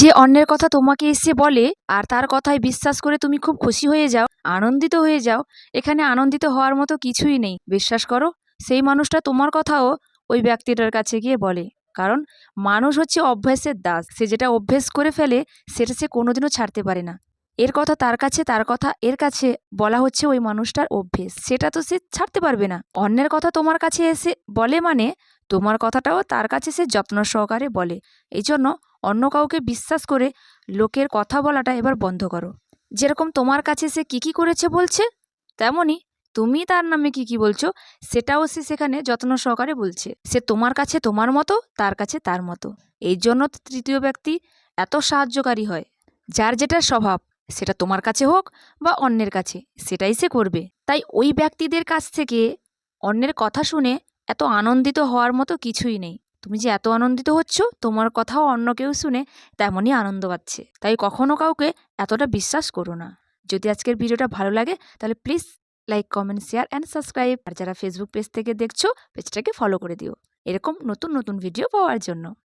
যে অন্যের কথা তোমাকে এসে বলে আর তার কথায় বিশ্বাস করে তুমি খুব খুশি হয়ে যাও, আনন্দিত হয়ে যাও, এখানে আনন্দিত হওয়ার মতো কিছুই নেই। বিশ্বাস করো, সেই মানুষটা তোমার কথাও ওই ব্যক্তিটার কাছে গিয়ে বলে। কারণ মানুষ হচ্ছে অভ্যাসের দাস। সে যেটা অভ্যেস করে ফেলে সেটা সে কোনোদিনও ছাড়তে পারে না। এর কথা তার কাছে, তার কথা এর কাছে বলা হচ্ছে ওই মানুষটার অভ্যেস, সেটা তো সে ছাড়তে পারবে না। অন্যের কথা তোমার কাছে এসে বলে মানে তোমার কথাটাও তার কাছে সে যত্ন সহকারে বলে। এই জন্য অন্য কাউকে বিশ্বাস করে লোকের কথা বলাটা এবার বন্ধ করো। যেরকম তোমার কাছে সে কী কী করেছে বলছে, তেমনি তুমি তার নামে কী কী বলছো সেটাও সে সেখানে যত্ন সহকারে বলছে। সে তোমার কাছে তোমার মতো, তার কাছে তার মতো। এই জন্য তো তৃতীয় ব্যক্তি এত সাহায্যকারী হয়। যার যেটা স্বভাব, সেটা তোমার কাছে হোক বা অন্যের কাছে, সেটাই সে করবে। তাই ওই ব্যক্তিদের কাছ থেকে অন্যের কথা শুনে এত আনন্দিত হওয়ার মতো কিছুই নেই। তুমি যে এত আনন্দিত হচ্ছ, তোমার কথাও অন্য কেউ শুনে তেমনই আনন্দ পাচ্ছে। তাই কখনো কাউকে এতটা বিশ্বাস করো না। যদি আজকের ভিডিওটা ভালো লাগে তাহলে please like, comment, share and subscribe. আর যারা ফেসবুক পেজ থেকে দেখছো, পেজটাকে ফলো করে দিও এরকম নতুন নতুন ভিডিও পাওয়ার জন্য।